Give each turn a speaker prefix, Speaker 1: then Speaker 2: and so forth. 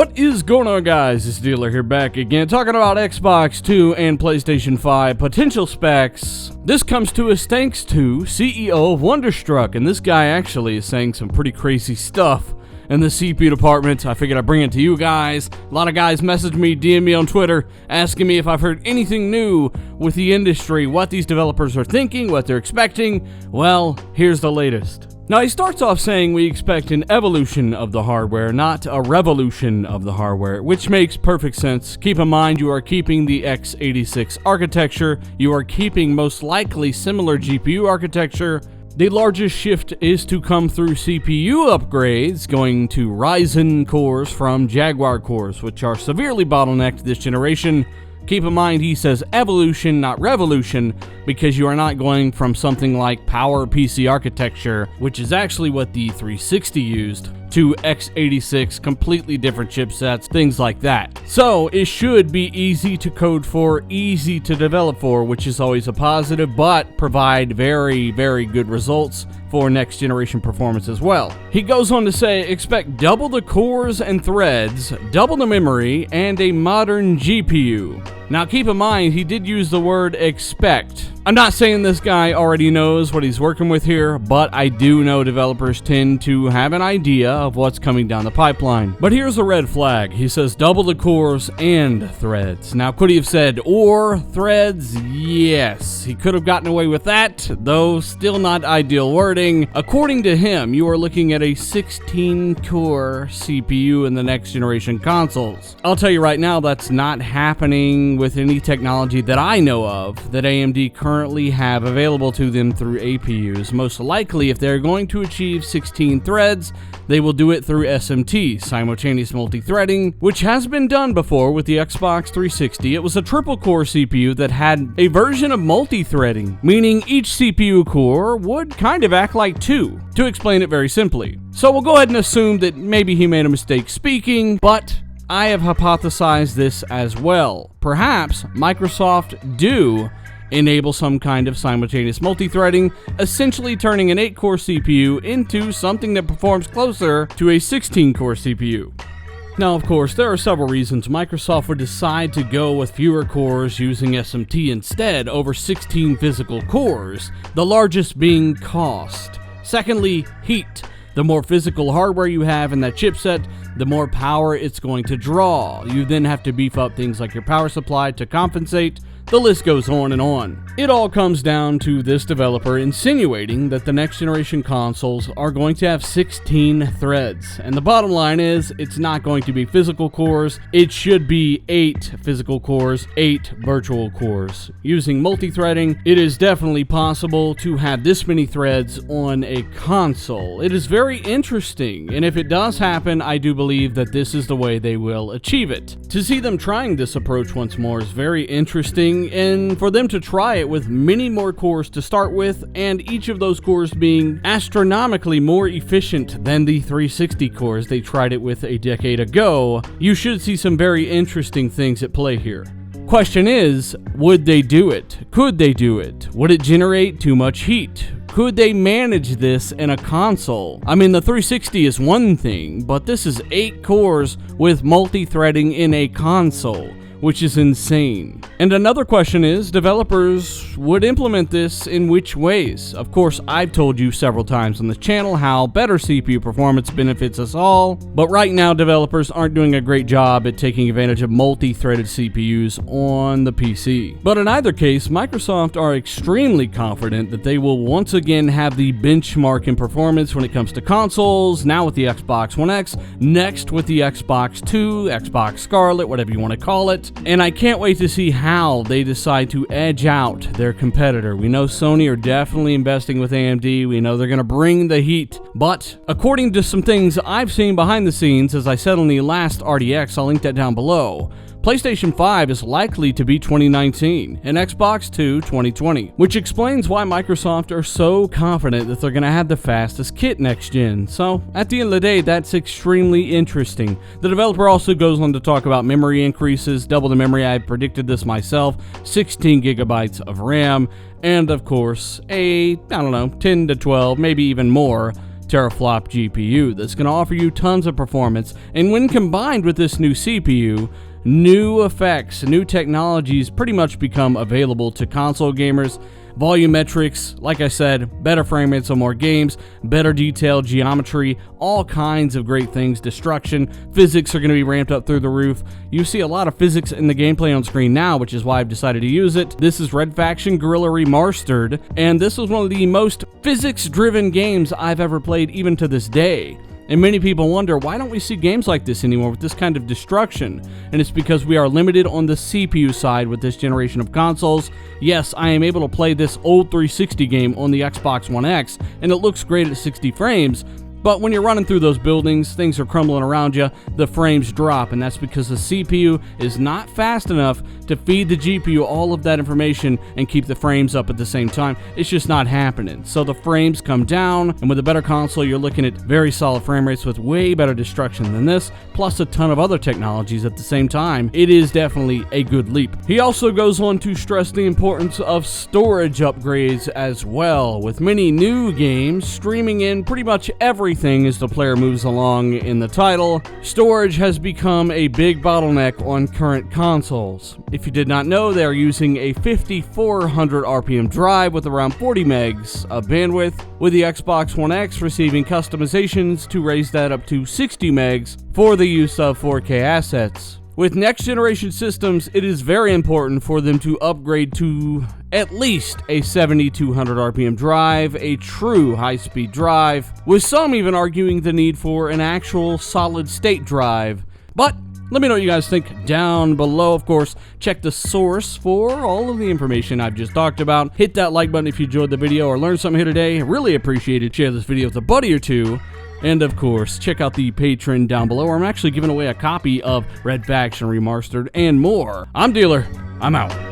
Speaker 1: What is going on, guys? It's Dealer here back again, talking about Xbox 2 and PlayStation 5 potential specs. This comes to us thanks to CEO of Wonderstruck, and this guy actually is saying some pretty crazy stuff in the CPU department. I figured I'd bring it to you guys. A lot of guys message me, DM me on Twitter, asking me if I've heard anything new with the industry, what these developers are thinking, what they're expecting. Well, here's the latest. Now, he starts off saying we expect an evolution of the hardware, not a revolution of the hardware, which makes perfect sense. Keep in mind, you are keeping the x86 architecture. You are keeping most likely similar GPU architecture. The largest shift is to come through CPU upgrades, going to Ryzen cores from Jaguar cores, which are severely bottlenecked this generation. Keep in mind, he says evolution, not revolution, because you are not going from something like Power PC architecture, which is actually what the 360 used, to x86, completely different chipsets, things like that. So it should be easy to code for, easy to develop for, which is always a positive, but provide very, very good results for next generation performance as well. He goes on to say, expect double the cores and threads, double the memory, and a modern GPU. Now keep in mind, he did use the word expect. I'm not saying this guy already knows what he's working with here, but I do know developers tend to have an idea of what's coming down the pipeline. But here's a red flag. He says double the cores and threads. Now, could he have said or threads? Yes. He could have gotten away with that, though still not ideal wording. According to him, you are looking at a 16-core CPU in the next generation consoles. I'll tell you right now, that's not happening with any technology that I know of that AMD currently have available to them through APUs. Most likely, if they're going to achieve 16 threads, they will do it through SMT, simultaneous multi-threading, which has been done before with the Xbox 360. It was a triple-core CPU that had a version of multi-threading, meaning each CPU core would kind of act like two, to explain it very simply. So we'll go ahead and assume that maybe he made a mistake speaking, but I have hypothesized this as well. Perhaps Microsoft do enable some kind of simultaneous multi-threading, essentially turning an 8-core CPU into something that performs closer to a 16-core CPU. Now, of course, there are several reasons Microsoft would decide to go with fewer cores using SMT instead over 16 physical cores, the largest being cost. Secondly, heat. The more physical hardware you have in that chipset, the more power it's going to draw. You then have to beef up things like your power supply to compensate. The list goes on and on. It all comes down to this developer insinuating that the next generation consoles are going to have 16 threads. And the bottom line is, it's not going to be physical cores. It should be 8 physical cores, 8 virtual cores. Using multi-threading, it is definitely possible to have this many threads on a console. It is very interesting, and if it does happen, I do believe that this is the way they will achieve it. To see them trying this approach once more is very interesting, and for them to try it with many more cores to start with, and each of those cores being astronomically more efficient than the 360 cores they tried it with a decade ago, you should see some very interesting things at play here. Question is, would they do it? Could they do it? Would it generate too much heat? Could they manage this in a console? I mean, the 360 is one thing, but this is 8 cores with multi-threading in a console, which is insane. And another question is, developers would implement this in which ways? Of course, I've told you several times on the channel how better CPU performance benefits us all, but right now developers aren't doing a great job at taking advantage of multi-threaded CPUs on the PC. But in either case, Microsoft are extremely confident that they will once again have the benchmark in performance when it comes to consoles, now with the Xbox One X, next with the Xbox 2, Xbox Scarlett, whatever you want to call it. And I can't wait to see how they decide to edge out their competitor. We know Sony are definitely investing with AMD. We know they're going to bring the heat. But according to some things I've seen behind the scenes, as I said on the last RDX, I'll link that down below, PlayStation 5 is likely to be 2019 and Xbox 2 2020, which explains why Microsoft are so confident that they're going to have the fastest kit next gen. So at the end of the day, that's extremely interesting. The developer also goes on to talk about memory increases, double the memory. I predicted this myself, 16 gigabytes of RAM, and of course a, 10 to 12, maybe even more teraflop GPU that's going to offer you tons of performance, and when combined with this new CPU, new effects, new technologies pretty much become available to console gamers. Volumetrics, like I said, better frame rates on more games, better detailed geometry, all kinds of great things. Destruction, physics are going to be ramped up through the roof. You see a lot of physics in the gameplay on screen now, which is why I've decided to use it. This is Red Faction Guerrilla Remastered, and this was one of the most physics-driven games I've ever played, even to this day. And many people wonder, why don't we see games like this anymore with this kind of destruction? And it's because we are limited on the CPU side with this generation of consoles. Yes, I am able to play this old 360 game on the Xbox One X, and it looks great at 60 frames. But when you're running through those buildings, things are crumbling around you, the frames drop, and that's because the CPU is not fast enough to feed the GPU all of that information and keep the frames up at the same time. It's just not happening. So the frames come down, and with a better console, you're looking at very solid frame rates with way better destruction than this, plus a ton of other technologies at the same time. It is definitely a good leap. He also goes on to stress the importance of storage upgrades as well, with many new games streaming in pretty much everything as the player moves along in the title. Storage has become a big bottleneck on current consoles. If you did not know, they are using a 5400 RPM drive with around 40 megs of bandwidth, with the Xbox One X receiving customizations to raise that up to 60 megs for the use of 4K assets. With next generation systems, it is very important for them to upgrade to at least a 7200 RPM drive, a true high-speed drive, with some even arguing the need for an actual solid-state drive. But let me know what you guys think down below. Of course, check the source for all of the information I've just talked about. Hit that like button if you enjoyed the video or learned something here today. Really appreciate it. Share this video with a buddy or two. And of course, check out the Patreon down below, where I'm actually giving away a copy of Red Faction Remastered and more. I'm Dealer. I'm out.